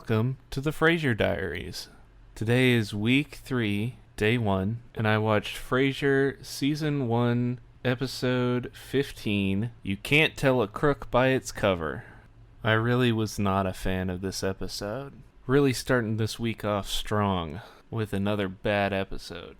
welcome to the Frasier Diaries. Today is week 3, day 1, and I watched Frasier season 1, episode 15, You Can't Tell a Crook by Its Cover. I really was not a fan of this episode. Really starting this week off strong with another bad episode.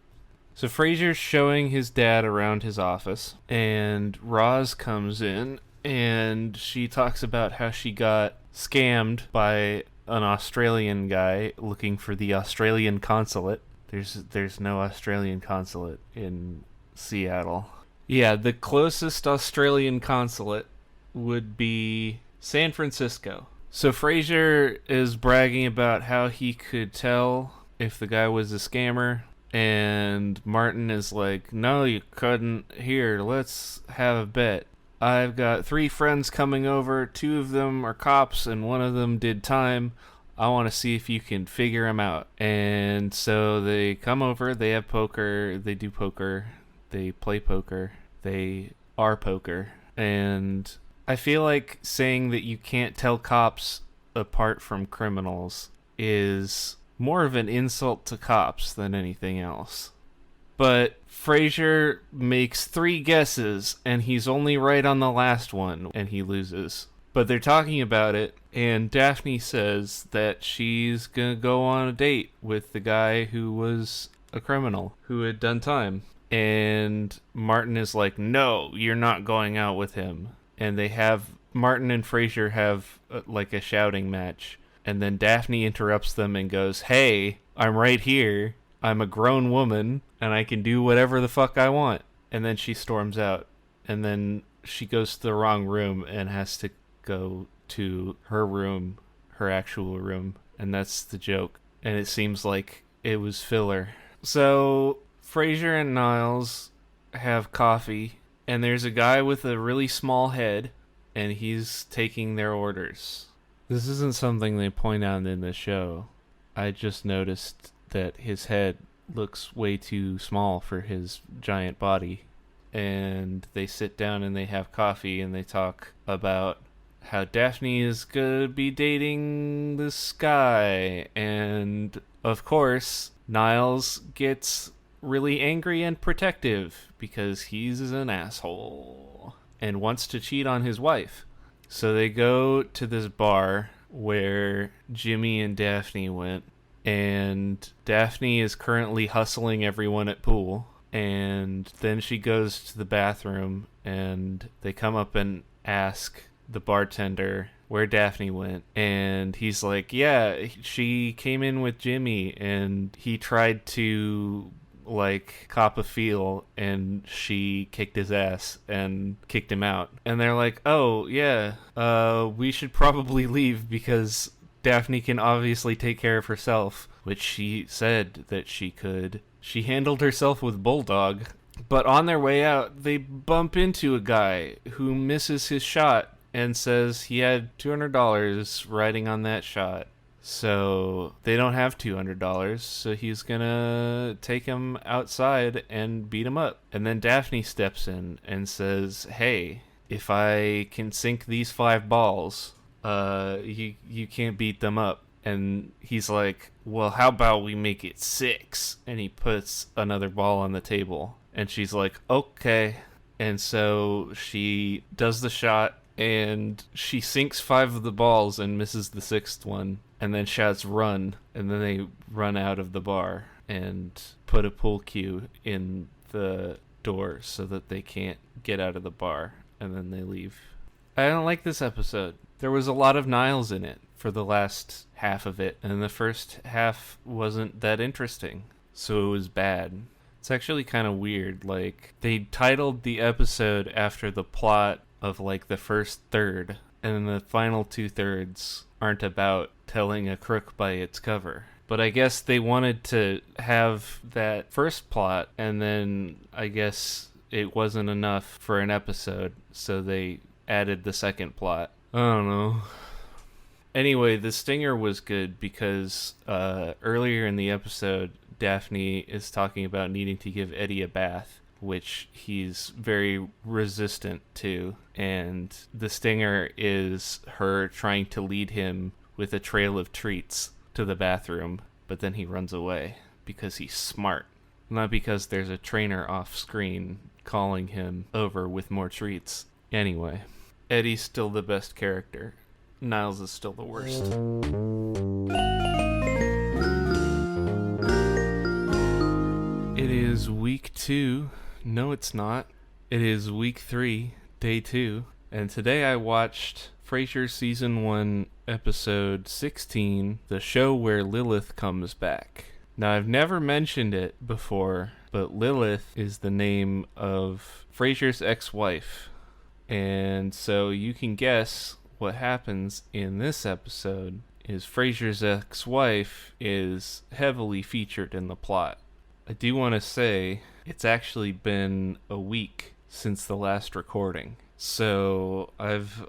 So Frasier's showing his dad around his office, and Roz comes in, and she talks about how she got scammed by an Australian guy looking for the Australian consulate. There's no Australian consulate in Seattle. Yeah, the closest Australian consulate would be San Francisco. So Frasier is bragging about how he could tell if the guy was a scammer, and Martin is like, no, you couldn't. Here, let's have a bet. I've got 3 friends coming over. 2 of them are cops, and 1 of them did time. I want to see if you can figure them out. And so they come over. They have poker. They do poker. They play poker. They are poker. And I feel like saying that you can't tell cops apart from criminals is more of an insult to cops than anything else. But Frasier makes 3 guesses, and he's only right on the last one, and he loses. But they're talking about it, and Daphne says that she's gonna go on a date with the guy who was a criminal, who had done time. And Martin is like, no, you're not going out with him. And Martin and Frasier have like a shouting match. And then Daphne interrupts them and goes, hey, I'm right here. I'm a grown woman, and I can do whatever the fuck I want. And then she storms out. And then she goes to the wrong room and has to go to her room, her actual room. And that's the joke. And it seems like it was filler. So Frasier and Niles have coffee, and there's a guy with a really small head, and he's taking their orders. This isn't something they point out in the show. I just noticed that his head looks way too small for his giant body. And they sit down and they have coffee and they talk about how Daphne is gonna be dating this guy. And of course, Niles gets really angry and protective because he's an asshole and wants to cheat on his wife. So they go to this bar where Jimmy and Daphne went, and Daphne is currently hustling everyone at pool. And then she goes to the bathroom, and they come up and ask the bartender where Daphne went. And he's like, yeah, she came in with Jimmy, and he tried to cop a feel, and she kicked his ass and kicked him out. And they're like, oh yeah, we should probably leave because Daphne can obviously take care of herself, which she said that she could. She handled herself with Bulldog. But on their way out, they bump into a guy who misses his shot and says he had $200 riding on that shot. So they don't have $200, so he's gonna take him outside and beat him up. And then Daphne steps in and says, hey, if I can sink these 5 balls, you can't beat them up. And he's like, well, how about we make it 6? And he puts another ball on the table. And she's like, okay. And so she does the shot, and she sinks 5 of the balls and misses the 6th one. And then shouts, run. And then they run out of the bar and put a pool cue in the door so that they can't get out of the bar. And then they leave. I don't like this episode. There was a lot of Niles in it for the last half of it. And the first half wasn't that interesting. So it was bad. It's actually kind of weird. They titled the episode after the plot of the first third. And then the final 2/3 aren't about telling a crook by its cover. But I guess they wanted to have that first plot, and then I guess it wasn't enough for an episode, so they added the second plot. I don't know. Anyway, the stinger was good because earlier in the episode, Daphne is talking about needing to give Eddie a bath, which he's very resistant to. And the stinger is her trying to lead him with a trail of treats to the bathroom, but then he runs away because he's smart. Not because there's a trainer off screen calling him over with more treats. Anyway, Eddie's still the best character. Niles is still the worst. It is week 2. No, it's not. It is week 3, day 2. And today I watched Frasier Season 1, Episode 16, the show where Lilith comes back. Now, I've never mentioned it before, but Lilith is the name of Frasier's ex-wife. And so you can guess what happens in this episode is Frasier's ex-wife is heavily featured in the plot. I do want to say it's actually been a week since the last recording. So I've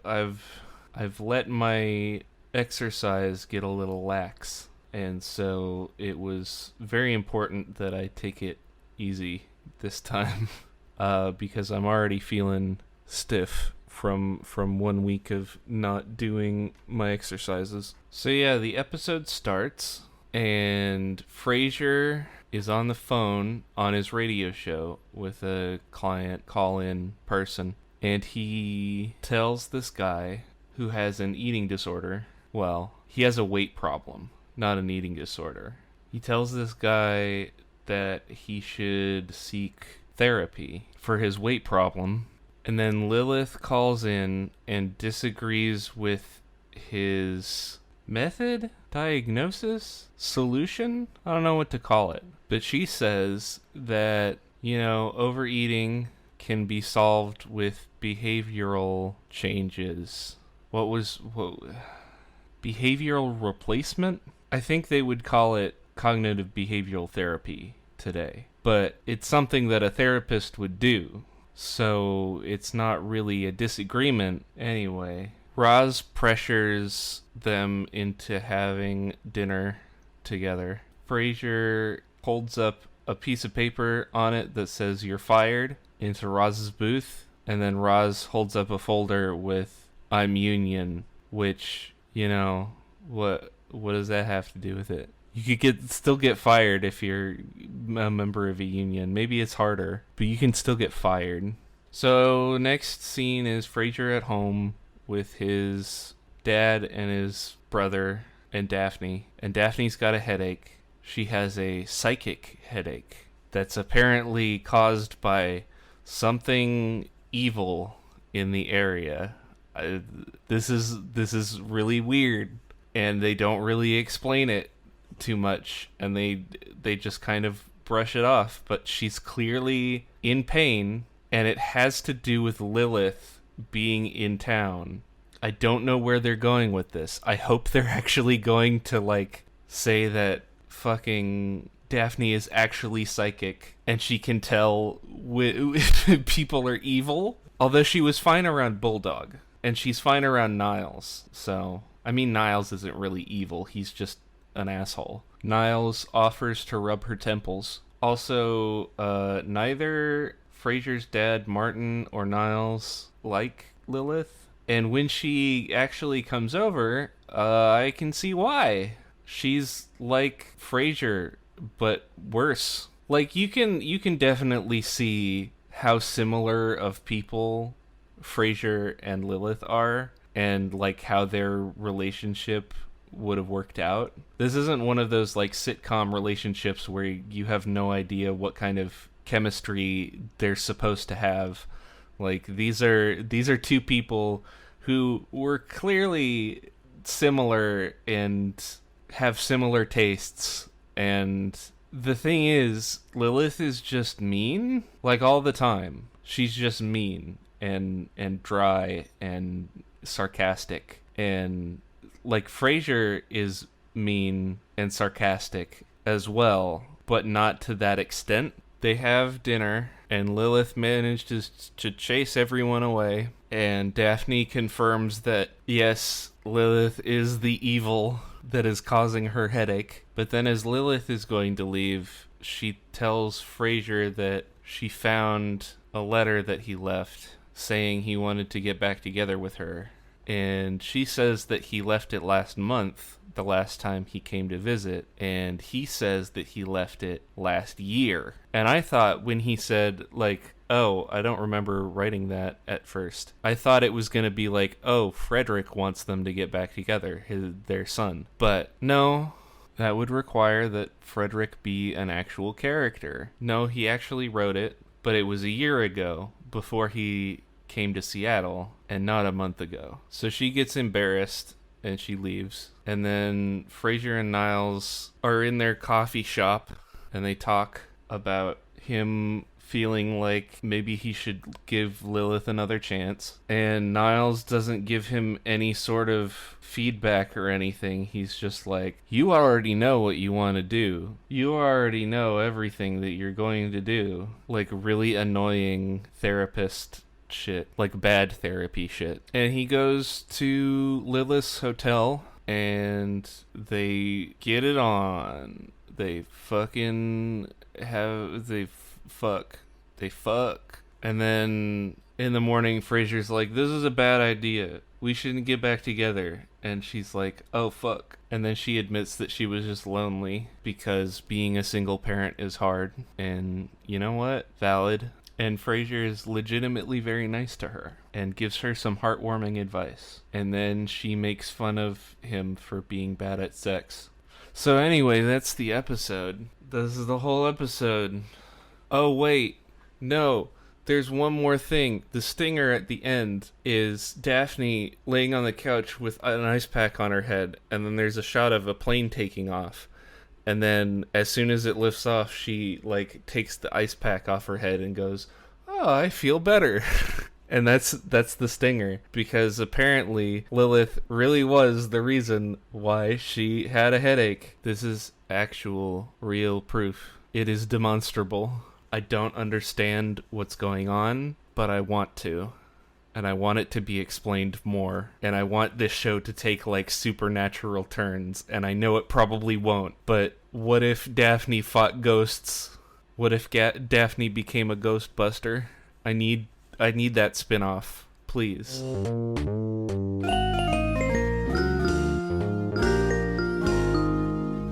let my exercise get a little lax, and so it was very important that I take it easy this time because I'm already feeling stiff from 1 week of not doing my exercises. So yeah, the episode starts and Frasier is on the phone on his radio show with a client call-in person, and he tells this guy who has an eating disorder, well, he has a weight problem, not an eating disorder. He tells this guy that he should seek therapy for his weight problem, and then Lilith calls in and disagrees with his method, diagnosis, solution? I don't know what to call it. But she says that, overeating can be solved with behavioral changes. Behavioral replacement? I think they would call it cognitive behavioral therapy today. But it's something that a therapist would do. So it's not really a disagreement anyway. Roz pressures them into having dinner together. Frasier holds up a piece of paper on it that says "You're fired" into Roz's booth, and then Roz holds up a folder with "I'm union," which, what does that have to do with it? You could still get fired if you're a member of a union. Maybe it's harder, but you can still get fired. So next scene is Frasier at home with his dad and his brother and Daphne. And Daphne's got a headache. She has a psychic headache that's apparently caused by something evil in the area. This is really weird, and they don't really explain it too much, and they just kind of brush it off. But she's clearly in pain, and it has to do with Lilith being in town. I don't know where they're going with this. I hope they're actually going to say that fucking Daphne is actually psychic and she can tell if people are evil. Although she was fine around Bulldog and she's fine around Niles. So, I mean, Niles isn't really evil. He's just an asshole. Niles offers to rub her temples. Also, neither Frasier's dad, Martin, or Niles like Lilith. And when she actually comes over, I can see why. She's like Frasier, but worse. You can definitely see how similar of people Frasier and Lilith are, and how their relationship would have worked out. This isn't one of those sitcom relationships where you have no idea what kind of chemistry they're supposed to have. These are two people who were clearly similar and have similar tastes. And the thing is, Lilith is just mean, all the time. She's just mean and dry and sarcastic. And Frasier is mean and sarcastic as well, but not to that extent. They have dinner, and Lilith manages to chase everyone away, and Daphne confirms that, yes, Lilith is the evil that is causing her headache. But then as Lilith is going to leave, she tells Frasier that she found a letter that he left saying he wanted to get back together with her. and she says that he left it last month, the last time he came to visit, and he says that he left it last year. And I thought when he said, like, oh, I don't remember writing that at first, I thought it was going to be like, oh, Frederick wants them to get back together, their son. But no, that would require that Frederick be an actual character. No, he actually wrote it, but it was a year ago, before he came to Seattle, and not a month ago. So she gets embarrassed and she leaves. And then Frasier and Niles are in their coffee shop and they talk about him feeling like maybe he should give Lilith another chance. And Niles doesn't give him any sort of feedback or anything. He's just like, you already know what you want to do. You already know everything that you're going to do. Like really annoying therapist shit, like bad therapy shit. And he goes to Lilith's hotel and they get it on. They fucking have, they fuck. And then in the morning, Frasier's like, this is a bad idea. We shouldn't get back together. And she's like, oh, fuck. And then she admits that she was just lonely because being a single parent is hard. And you know what? Valid. And Frasier is legitimately very nice to her and gives her some heartwarming advice. And then she makes fun of him for being bad at sex. So anyway, that's the episode. This is the whole episode. Oh, wait. No. There's one more thing. The stinger at the end is Daphne laying on the couch with an ice pack on her head. And then there's a shot of a plane taking off. And then as soon as it lifts off, she like takes the ice pack off her head and goes, oh, I feel better. And that's the stinger, because apparently Lilith really was the reason why she had a headache. This is actual real proof. It is demonstrable. I don't understand what's going on, but I want to. And I want it to be explained more. And I want this show to take, like, supernatural turns. And I know it probably won't. But what if Daphne fought ghosts? What if Daphne became a ghostbuster? I need that spin-off. Please.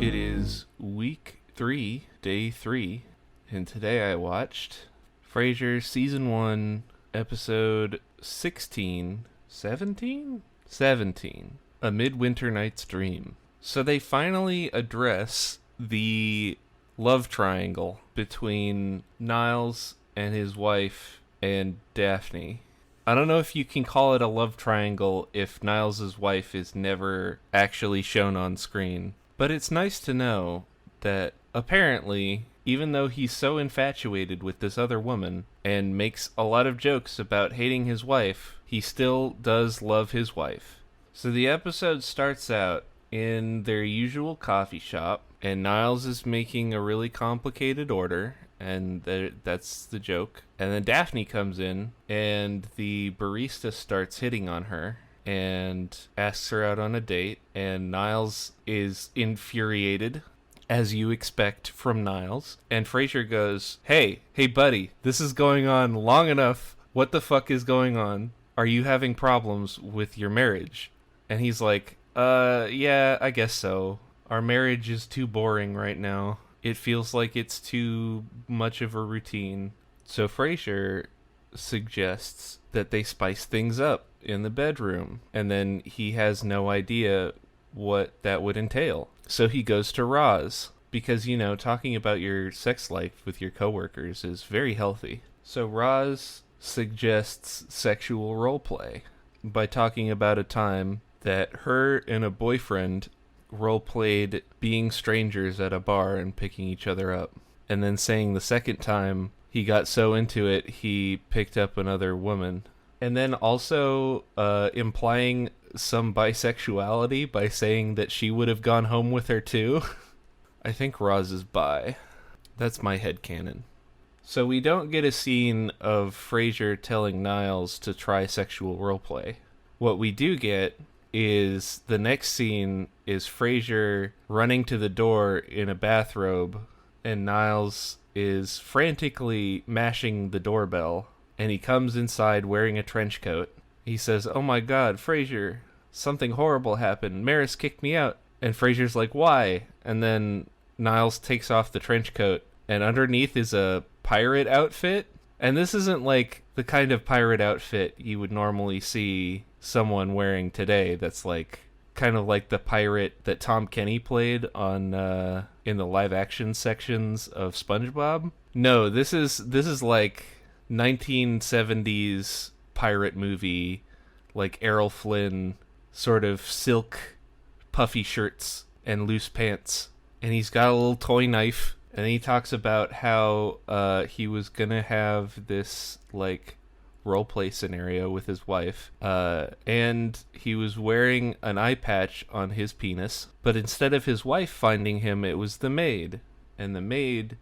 It is week 3, day 3. And today I watched Frasier Season 1, Episode 17, A Midwinter Night's Dream. So they finally address the love triangle between Niles and his wife and Daphne. I don't know if you can call it a love triangle if Niles' wife is never actually shown on screen, but it's nice to know that apparently, even though he's so infatuated with this other woman and makes a lot of jokes about hating his wife, he still does love his wife. So the episode starts out in their usual coffee shop, and Niles is making a really complicated order, and that's the joke. And then Daphne comes in, and the barista starts hitting on her and asks her out on a date, and Niles is infuriated, as you expect from Niles. And Frasier goes, hey buddy, this is going on long enough. What the fuck is going on? Are you having problems with your marriage? And he's like, yeah, I guess so. Our marriage is too boring right now. It feels like it's too much of a routine. So Frasier suggests that they spice things up in the bedroom. And then he has no idea what that would entail. So he goes to Roz, because, you know, talking about your sex life with your coworkers is very healthy. So Roz suggests sexual roleplay by talking about a time that her and a boyfriend roleplayed being strangers at a bar and picking each other up. And then saying the second time he got so into it, he picked up another woman. And then also implying some bisexuality by saying that she would have gone home with her too. I think Roz is bi. That's my headcanon. So we don't get a scene of Frasier telling Niles to try sexual roleplay. What we do get is the next scene is Frasier running to the door in a bathrobe, and Niles is frantically mashing the doorbell, and he comes inside wearing a trench coat. he says, "Oh my God, Frasier, something horrible happened. Maris kicked me out." And Frasier's like, "Why?" And then Niles takes off the trench coat, and underneath is a pirate outfit. And this isn't like the kind of pirate outfit you would normally see someone wearing today. That's like kind of like the pirate that Tom Kenny played on in the live action sections of SpongeBob. No, this is like 1970s pirate movie, like Errol Flynn, sort of silk puffy shirts and loose pants. And he's got a little toy knife. And he talks about how he was going to have this, like, role play scenario with his wife. And he was wearing an eye patch on his penis. But instead of his wife finding him, it was the maid. And the maid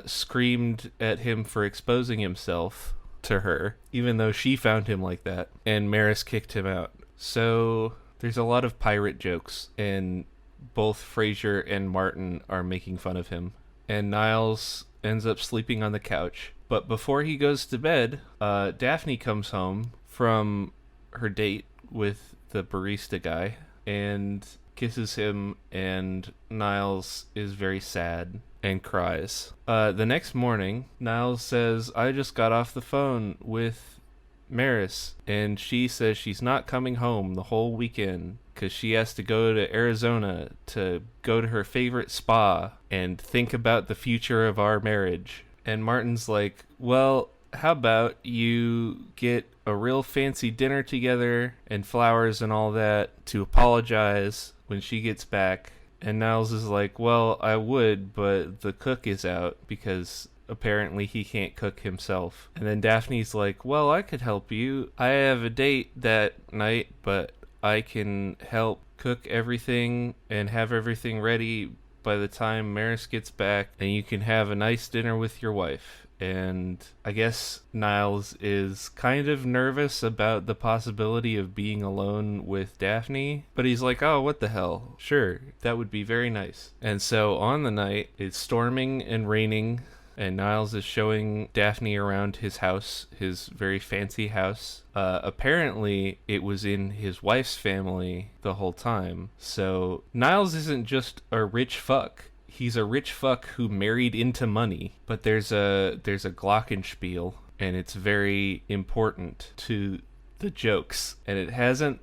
screamed at him for exposing himself to her, even though she found him like that. And Maris kicked him out. So there's a lot of pirate jokes. And both Frasier and Martin are making fun of him. And Niles ends up sleeping on the couch. But before he goes to bed, Daphne comes home from her date with the barista guy and kisses him, and Niles is very sad and cries. The next morning, Niles says, "I just got off the phone with Maris, and she says she's not coming home the whole weekend because she has to go to Arizona to go to her favorite spa and think about the future of our marriage." And Martin's like, "Well, how about you get a real fancy dinner together and flowers and all that to apologize when she gets back?" And Niles is like, "Well, I would, but the cook is out because apparently he can't cook himself." And then Daphne's like, "Well, I could help you. I have a date that night, but I can help cook everything and have everything ready by the time Maris gets back, and you can have a nice dinner with your wife." And I guess Niles is kind of nervous about the possibility of being alone with Daphne, but he's like, "Oh, what the hell? Sure, that would be very nice." And so on the night, it's storming and raining, and Niles is showing Daphne around his house, his very fancy house. Apparently, it was in his wife's family the whole time. So Niles isn't just a rich fuck. He's a rich fuck who married into money. But there's a glockenspiel, and it's very important to the jokes. And it hasn't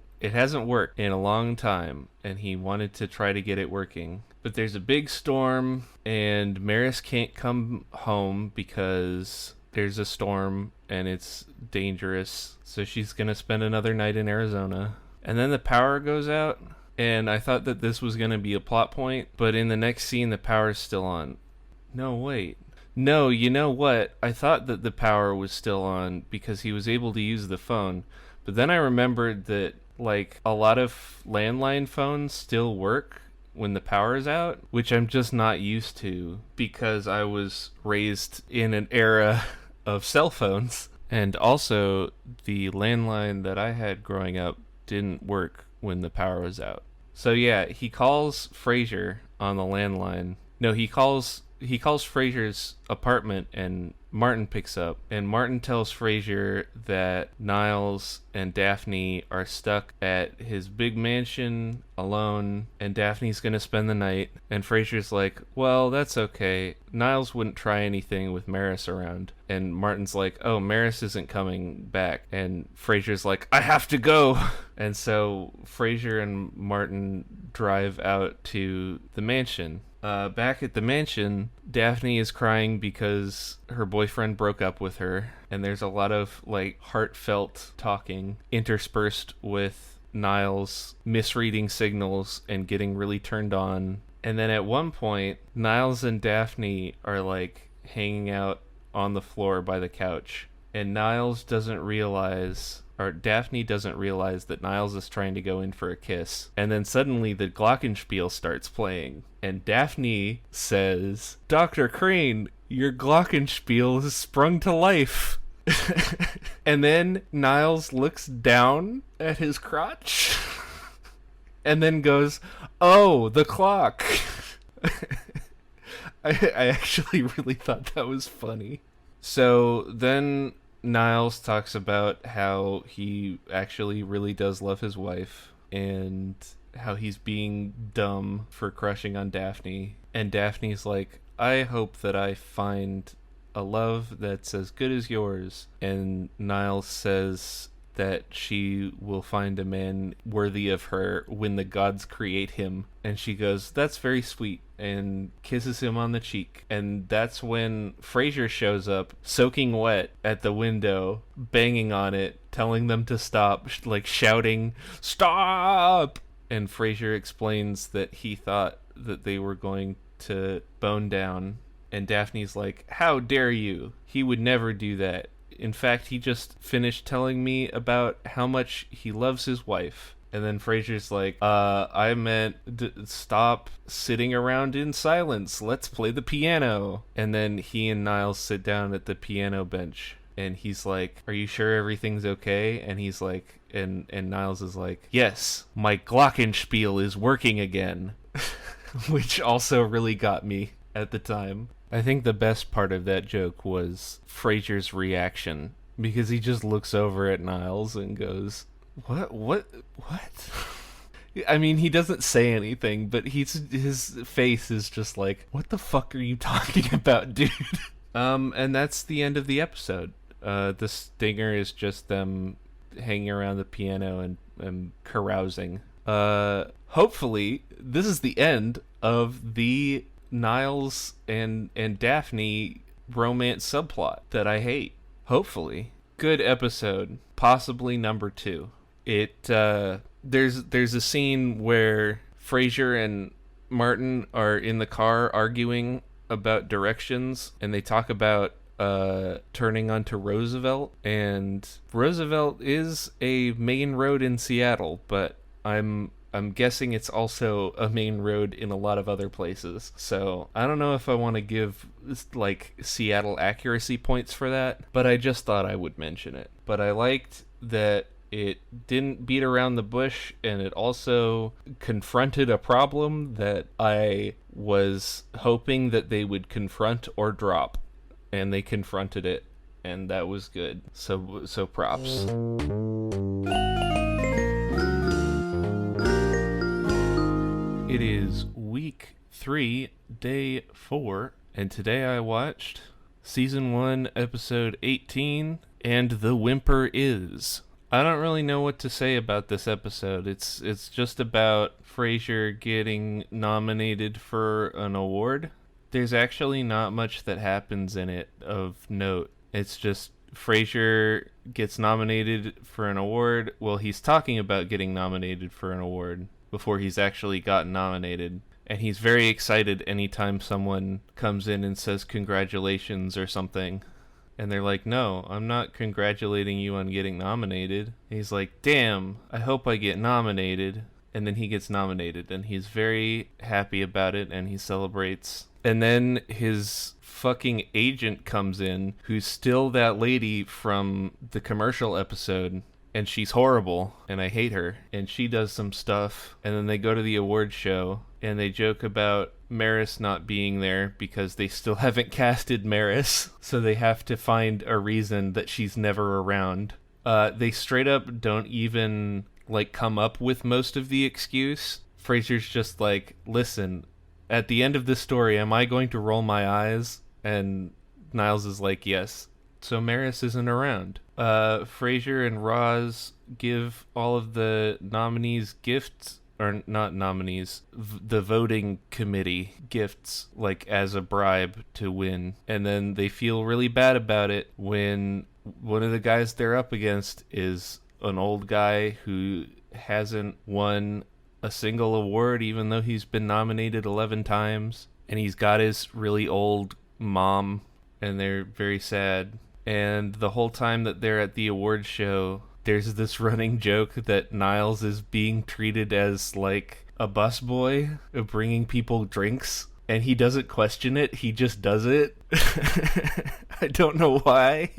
worked in a long time, and he wanted to try to get it working. But there's a big storm, and Maris can't come home because there's a storm and it's dangerous. So she's going to spend another night in Arizona. And then the power goes out, and I thought that this was going to be a plot point, but in the next scene the power's still on. No, wait. No, you know what? I thought that the power was still on because he was able to use the phone. But then I remembered that, like, a lot of landline phones still work when the power is out, which I'm just not used to because I was raised in an era of cell phones. And also, the landline that I had growing up didn't work when the power was out. So yeah, he calls Frasier on the landline. No, he calls Frasier's apartment, and Martin picks up, and Martin tells Frasier that Niles and Daphne are stuck at his big mansion alone, and Daphne's gonna spend the night. And Frasier's like, "Well, that's okay. Niles wouldn't try anything with Maris around." And Martin's like, "Oh, Maris isn't coming back." And Frasier's like, "I have to go." And so Frasier and Martin drive out to the mansion. Back at the mansion, Daphne is crying because her boyfriend broke up with her, and there's a lot of, like, heartfelt talking interspersed with Niles misreading signals and getting really turned on. And then at one point, Niles and Daphne are, like, hanging out on the floor by the couch, and Daphne doesn't realize that Niles is trying to go in for a kiss. And then suddenly the glockenspiel starts playing, and Daphne says, "Dr. Crane, your glockenspiel has sprung to life." And then Niles looks down at his crotch and then goes, "Oh, the clock." I actually really thought that was funny. So then Niles talks about how he actually really does love his wife and how he's being dumb for crushing on Daphne. And Daphne's like, I hope that I find a love that's as good as yours. And Niles says that she will find a man worthy of her when the gods create him. And she goes, that's very sweet, and kisses him on the cheek. And that's when Frasier shows up, soaking wet, at the window, banging on it, telling them to stop, like shouting, stop! And Frasier explains that he thought that they were going to bone down. And Daphne's like, how dare you? He would never do that. In fact, he just finished telling me about how much he loves his wife. And then Frasier's like, I meant stop sitting around in silence. Let's play the piano. And then he and Niles sit down at the piano bench. And he's like, are you sure everything's okay? And he's like, and Niles is like, yes, my glockenspiel is working again. Which also really got me at the time. I think the best part of that joke was Frasier's reaction, because he just looks over at Niles and goes, What? I mean, he doesn't say anything, but his face is just like, what the fuck are you talking about, dude? And that's the end of the episode. The stinger is just them hanging around the piano and carousing. Hopefully, this is the end of the Niles and Daphne romance subplot that I hate. Hopefully. Good episode. Possibly number 2. There's a scene where Frasier and Martin are in the car arguing about directions, and they talk about turning onto Roosevelt, and Roosevelt is a main road in Seattle, but I'm guessing it's also a main road in a lot of other places. So I don't know if I want to give like Seattle accuracy points for that, but I just thought I would mention it. But I liked that it didn't beat around the bush, and it also confronted a problem that I was hoping that they would confront or drop, and they confronted it, and that was good. So props. It is week 3, day 4, and today I watched season 1, episode 18, and The Whimper Is. I don't really know what to say about this episode. It's just about Frasier getting nominated for an award. There's actually not much that happens in it of note. It's just Frasier gets nominated for an award. Well, he's talking about getting nominated for an award before he's actually gotten nominated. And he's very excited anytime someone comes in and says congratulations or something. And they're like, no, I'm not congratulating you on getting nominated. And he's like, damn, I hope I get nominated. And then he gets nominated, and he's very happy about it, and he celebrates. And then his fucking agent comes in, who's still that lady from the commercial episode, and she's horrible, and I hate her. And she does some stuff, and then they go to the award show, and they joke about Maris not being there because they still haven't casted Maris, so they have to find a reason that she's never around. They straight up don't even like come up with most of the excuse. Frasier's just like, listen, at the end of this story, am I going to roll my eyes? And Niles is like, yes. So Maris isn't around. Frasier and Roz give all of the nominees gifts, or not nominees, the voting committee gifts, like as a bribe to win. And then they feel really bad about it when one of the guys they're up against is an old guy who hasn't won a single award, even though he's been nominated 11 times. And he's got his really old mom, and they're very sad. And the whole time that they're at the award show, there's this running joke that Niles is being treated as like a busboy, bringing people drinks, and he doesn't question it, he just does it. I don't know why.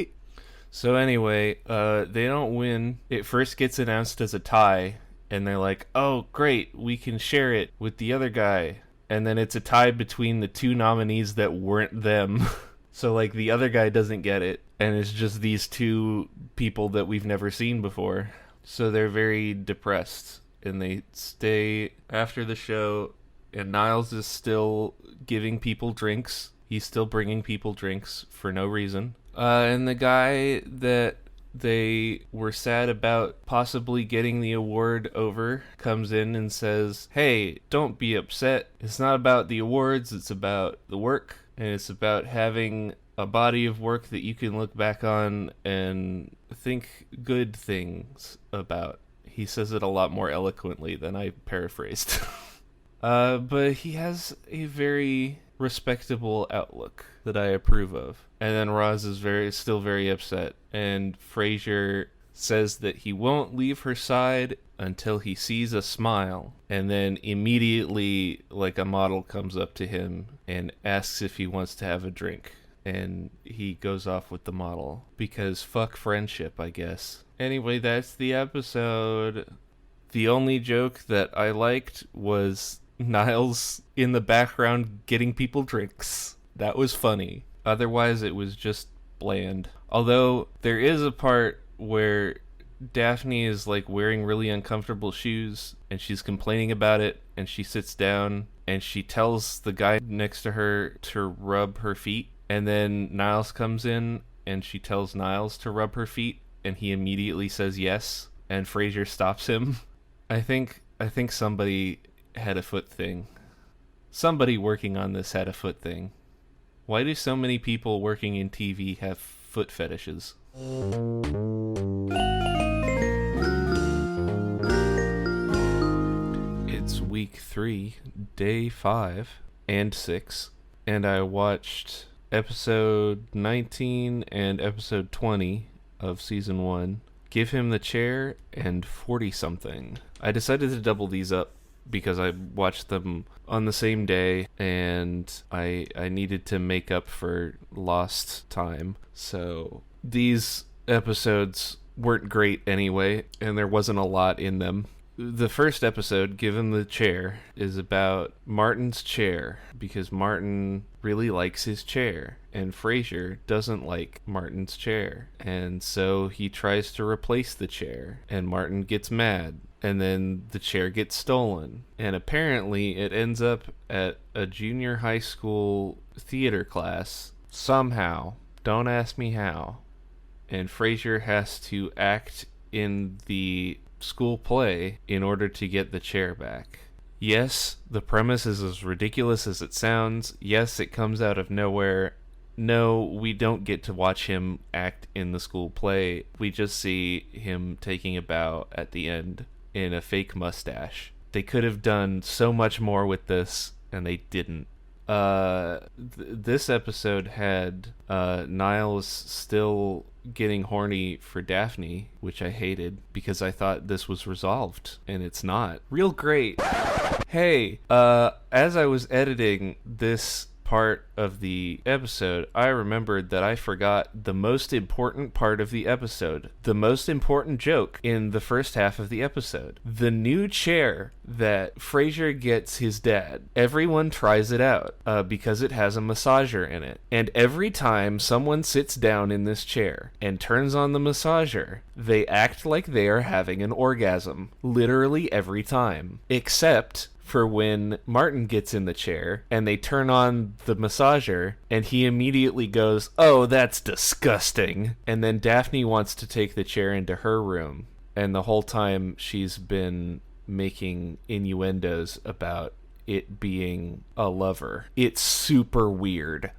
So anyway, they don't win. It first gets announced as a tie, and they're like, oh great, we can share it with the other guy. And then it's a tie between the two nominees that weren't them. So like the other guy doesn't get it. and it's just these two people that we've never seen before. So they're very depressed, and they stay after the show, and Niles is still giving people drinks. He's still bringing people drinks for no reason. And the guy that they were sad about possibly getting the award over comes in and says, "Hey, don't be upset. It's not about the awards, it's about the work, and it's about having a body of work that you can look back on and think good things about." He says it a lot more eloquently than I paraphrased. But he has a very respectable outlook that I approve of. And then Roz is still very upset, and Frasier says that he won't leave her side until he sees a smile. And then immediately, like, a model comes up to him and asks if he wants to have a drink. And he goes off with the model, because fuck friendship, I guess. Anyway, that's the episode. The only joke that I liked was Niles in the background getting people drinks. That was funny. Otherwise, it was just bland. Although, there is a part where Daphne is, like, wearing really uncomfortable shoes, and she's complaining about it, and she sits down, and she tells the guy next to her to rub her feet, and then Niles comes in, and she tells Niles to rub her feet, and he immediately says yes, and Frasier stops him. I think somebody had a foot thing. Somebody working on this had a foot thing. Why do so many people working in TV have foot fetishes? It's week 3, day 5 and 6, and I watched episode 19 and episode 20 of season 1, Give Him the Chair, and 40-something. I decided to double these up because I watched them on the same day, and I needed to make up for lost time. So these episodes weren't great anyway, and there wasn't a lot in them. The first episode, Give Him the Chair, is about Martin's chair, because Martin really likes his chair, and Frasier doesn't like Martin's chair, and so he tries to replace the chair, and Martin gets mad, and then the chair gets stolen, and apparently it ends up at a junior high school theater class somehow. Don't ask me how. And Frasier has to act in the school play in order to get the chair back. Yes, the premise is as ridiculous as it sounds. Yes, it comes out of nowhere. No, we don't get to watch him act in the school play. We just see him taking a bow at the end in a fake mustache. They could have done so much more with this, and they didn't. This episode had Niles still getting horny for Daphne, which I hated because I thought this was resolved, and it's not. Real great. Hey, as I was editing this part of the episode, I remembered that I forgot the most important part of the episode, the most important joke in the first half of the episode. The new chair that Frasier gets his dad. Everyone tries it out because it has a massager in it. And every time someone sits down in this chair and turns on the massager, they act like they are having an orgasm. Literally every time. Except for when Martin gets in the chair and they turn on the massager and he immediately goes, "Oh, that's disgusting." And then Daphne wants to take the chair into her room, and the whole time she's been making innuendos about it being a lover. It's super weird.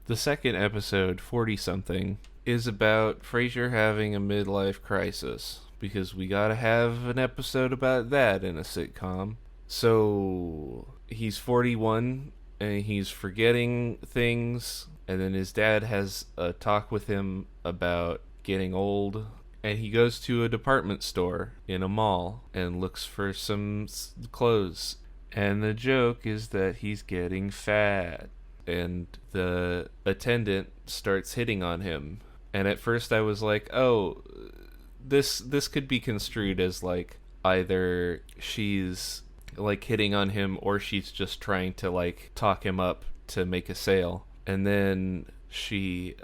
The second episode, 40-something, is about Frasier having a midlife crisis, because we gotta have an episode about that in a sitcom. So he's 41 and he's forgetting things, and then his dad has a talk with him about getting old, and he goes to a department store in a mall and looks for some clothes, and the joke is that he's getting fat, and the attendant starts hitting on him. And at first I was like, oh, this could be construed as like either she's like hitting on him or she's just trying to like talk him up to make a sale. And then she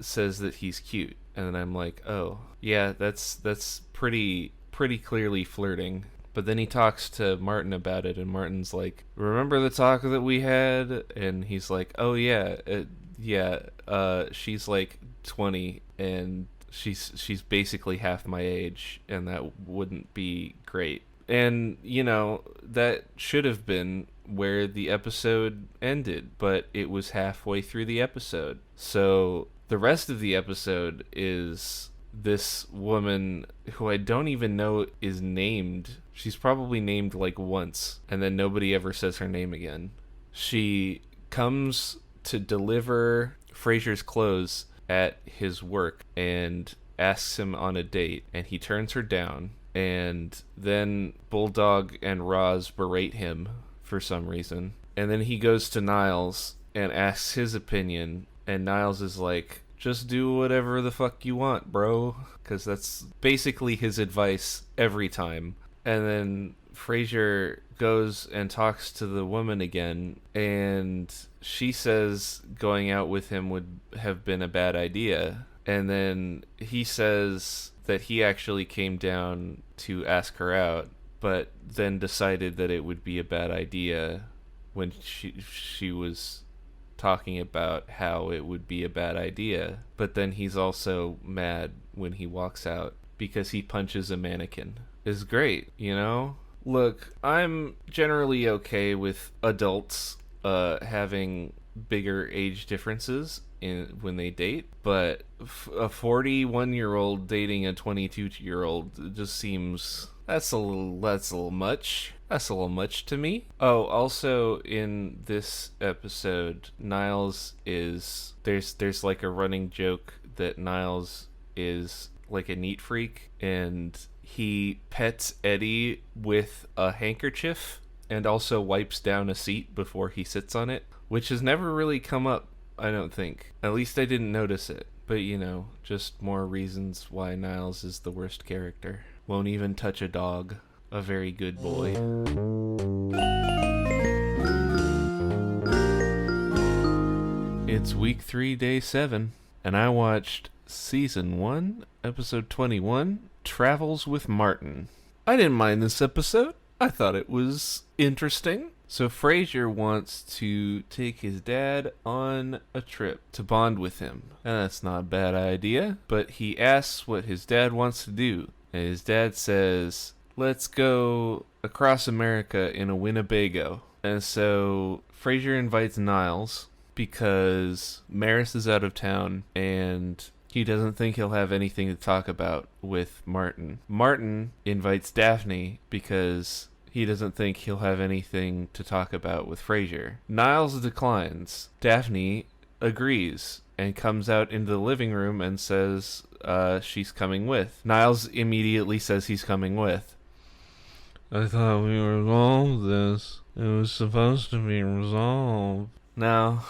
says that he's cute, and then I'm like, oh yeah, that's pretty clearly flirting. But then he talks to Martin about it, and Martin's like, remember the talk that we had? And he's like, oh yeah, yeah, she's like 20, and she's basically half my age, and that wouldn't be great. And that should have been where the episode ended, but it was halfway through the episode. So the rest of the episode is this woman who I don't even know is named. She's probably named like once, and then nobody ever says her name again. She comes to deliver Frasier's clothes at his work and asks him on a date, and he turns her down. And then Bulldog and Roz berate him for some reason. And then he goes to Niles and asks his opinion, and Niles is like, just do whatever the fuck you want, bro. Because that's basically his advice every time. And then Frasier goes and talks to the woman again, and she says going out with him would have been a bad idea. And then he says that he actually came down to ask her out, but then decided that it would be a bad idea when she was talking about how it would be a bad idea. But then he's also mad when he walks out because he punches a mannequin. It's great, Look, I'm generally okay with adults having bigger age differences when they date, but a 41-year-old dating a 22-year-old just seems that's a little much. That's a little much to me. Oh, also in this episode, Niles is there's like a running joke that Niles is like a neat freak, and he pets Eddie with a handkerchief and also wipes down a seat before he sits on it, which has never really come up, I don't think. At least I didn't notice it. But, just more reasons why Niles is the worst character. Won't even touch a dog. A very good boy. It's week 3, day 7, and I watched season 1, episode 21, Travels with Martin. I didn't mind this episode. I thought it was interesting. So Frasier wants to take his dad on a trip to bond with him. And that's not a bad idea, but he asks what his dad wants to do. And his dad says, let's go across America in a Winnebago. And so Frasier invites Niles because Maris is out of town and he doesn't think he'll have anything to talk about with Martin. Martin invites Daphne because he doesn't think he'll have anything to talk about with Frasier. Niles declines. Daphne agrees and comes out into the living room and says she's coming with. Niles immediately says he's coming with. I thought we resolved this. It was supposed to be resolved. No.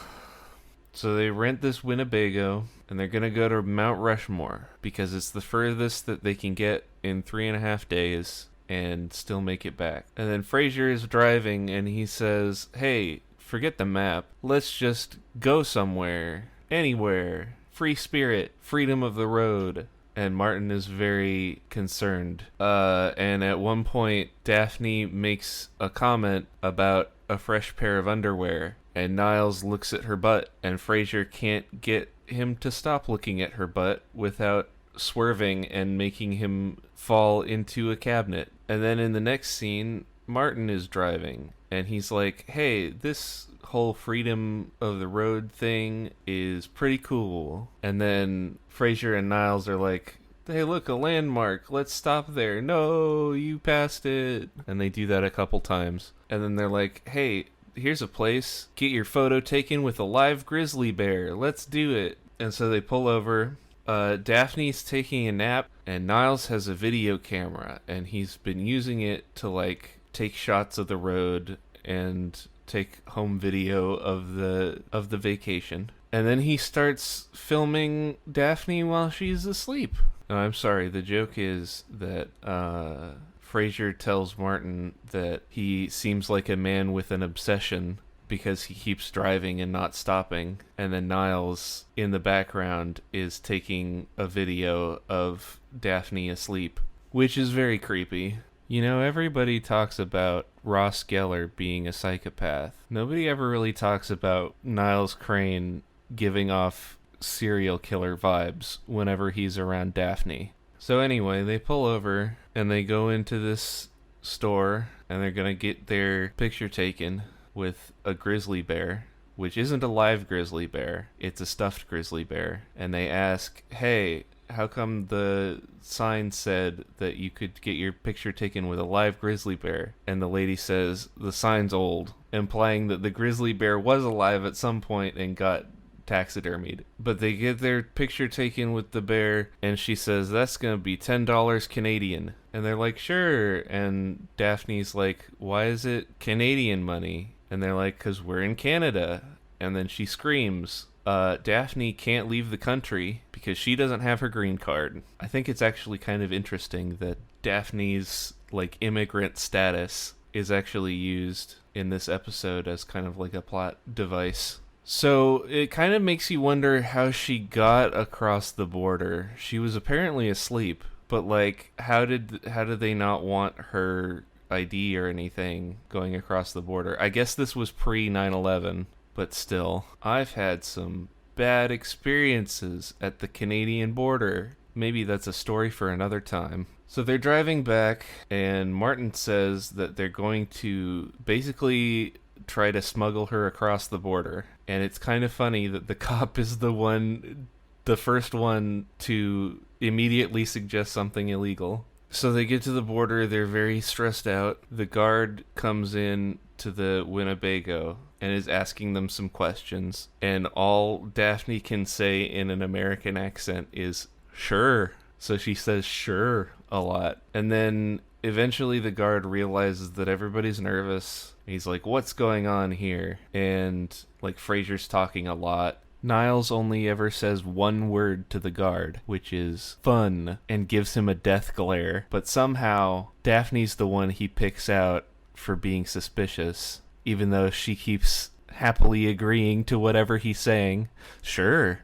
So they rent this Winnebago, and they're going to go to Mount Rushmore because it's the furthest that they can get in 3.5 days and still make it back. And then Frasier is driving, and he says, hey, forget the map. Let's just go somewhere. Anywhere. Free spirit. Freedom of the road. And Martin is very concerned. And at one point, Daphne makes a comment about a fresh pair of underwear. And Niles looks at her butt, and Frasier can't get him to stop looking at her butt without swerving and making him fall into a cabinet. And then in the next scene, Martin is driving, and he's like, hey, this whole freedom of the road thing is pretty cool. And then Frasier and Niles are like, hey, look, a landmark. Let's stop there. No, you passed it. And they do that a couple times. And then they're like, hey, here's a place. Get your photo taken with a live grizzly bear. Let's do it. And so they pull over. Daphne's taking a nap, and Niles has a video camera, and he's been using it to take shots of the road and take home video of the vacation. And then he starts filming Daphne while she's asleep. No, I'm sorry. The joke is that Frasier tells Martin that he seems like a man with an obsession because he keeps driving and not stopping. And then Niles in the background is taking a video of Daphne asleep, which is very creepy. You know, everybody talks about Ross Geller being a psychopath. Nobody ever really talks about Niles Crane giving off serial killer vibes whenever he's around Daphne. So anyway, they pull over and they go into this store and they're gonna get their picture taken with a grizzly bear, which isn't a live grizzly bear, it's a stuffed grizzly bear. And they ask, hey, how come the sign said that you could get your picture taken with a live grizzly bear? And the lady says, the sign's old, implying that the grizzly bear was alive at some point and got taxidermied. But they get their picture taken with the bear, and she says, that's gonna be $10 Canadian. And they're like, sure. And Daphne's like, why is it Canadian money? And they're like, because we're in Canada. And then she screams, Daphne can't leave the country because she doesn't have her green card. I think it's actually kind of interesting that Daphne's like immigrant status is actually used in this episode as kind of like a plot device. So it kind of makes you wonder how she got across the border. She was apparently asleep, but like how did they not want her ID or anything going across the border? I guess this was pre 9/11. But still, I've had some bad experiences at the Canadian border. Maybe that's a story for another time. So they're driving back, and Martin says that they're going to basically try to smuggle her across the border. And it's kind of funny that the cop is the first one to immediately suggest something illegal. So they get to the border, they're very stressed out. The guard comes in to the Winnebago and is asking them some questions. And all Daphne can say in an American accent is, sure. So she says sure a lot. And then eventually the guard realizes that everybody's nervous. He's like, what's going on here? And like Frasier's talking a lot. Niles only ever says one word to the guard, which is fun, and gives him a death glare. But somehow, Daphne's the one he picks out for being suspicious, even though she keeps happily agreeing to whatever he's saying. Sure.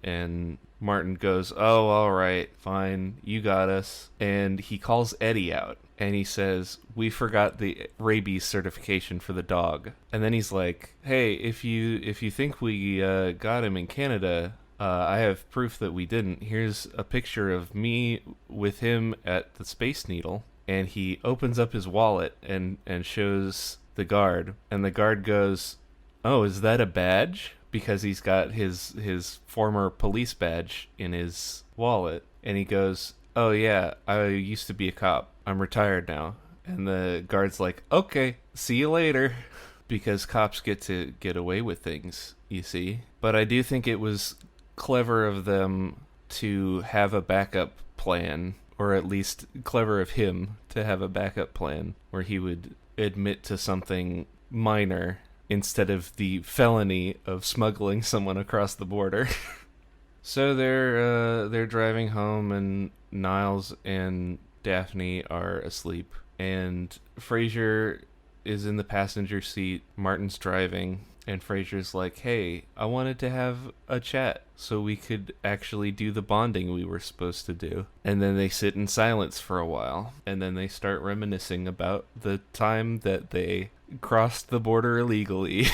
And Martin goes, oh, all right, fine, you got us. And he calls Eddie out. And he says, we forgot the rabies certification for the dog. And then he's like, hey, if you think we got him in Canada, I have proof that we didn't. Here's a picture of me with him at the Space Needle. And he opens up his wallet and shows the guard. And the guard goes, oh, is that a badge? Because he's got his former police badge in his wallet. And he goes, oh yeah, I used to be a cop. I'm retired now. And the guard's like, okay, see you later. Because cops get to get away with things, you see. But I do think it was clever of them to have a backup plan, or at least clever of him to have a backup plan where he would admit to something minor instead of the felony of smuggling someone across the border. So they're driving home, and Niles and Daphne are asleep, and Frasier is in the passenger seat. Martin's driving, and Frasier's like, hey, I wanted to have a chat so we could actually do the bonding we were supposed to do. And then they sit in silence for a while, and then they start reminiscing about the time that they crossed the border illegally.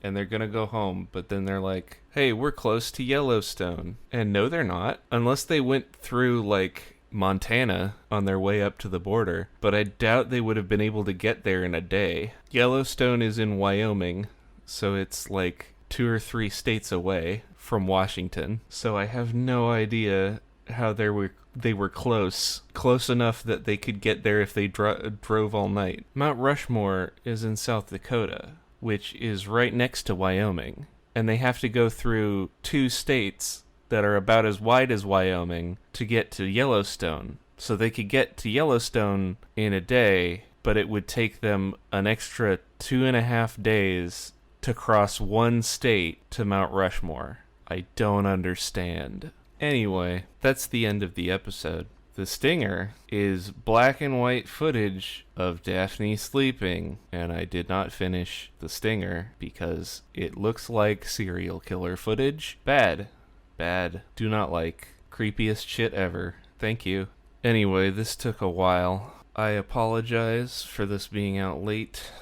And they're gonna go home, but then they're like, hey, we're close to Yellowstone. And no, they're not, unless they went through like Montana on their way up to the border, but I doubt they would have been able to get there in a day. Yellowstone is in Wyoming, so it's like 2 or 3 states away from Washington. So I have no idea how they were close enough that they could get there if they drove all night. Mount Rushmore is in South Dakota, which is right next to Wyoming, and they have to go through 2 states that are about as wide as Wyoming to get to Yellowstone. So they could get to Yellowstone in a day, but it would take them an extra 2.5 days to cross 1 state to Mount Rushmore. I don't understand. Anyway, that's the end of the episode. The stinger is black and white footage of Daphne sleeping, and I did not finish the stinger because it looks like serial killer footage. Bad. Bad. Do not like. Creepiest shit ever. Thank you. Anyway, this took a while. I apologize for this being out late.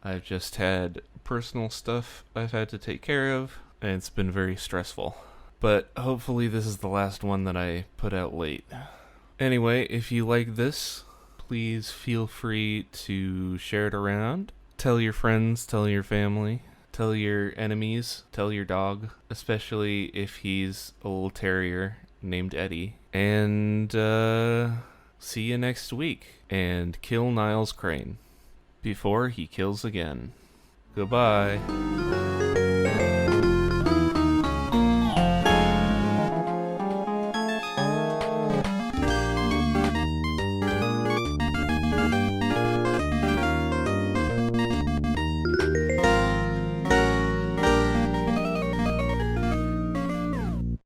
I've just had personal stuff I've had to take care of, and it's been very stressful. But hopefully this is the last one that I put out late. Anyway, if you like this, please feel free to share it around. Tell your friends, tell your family, tell your enemies, tell your dog, especially if he's a little terrier named Eddie. And see you next week. And kill Niles Crane before he kills again. Goodbye.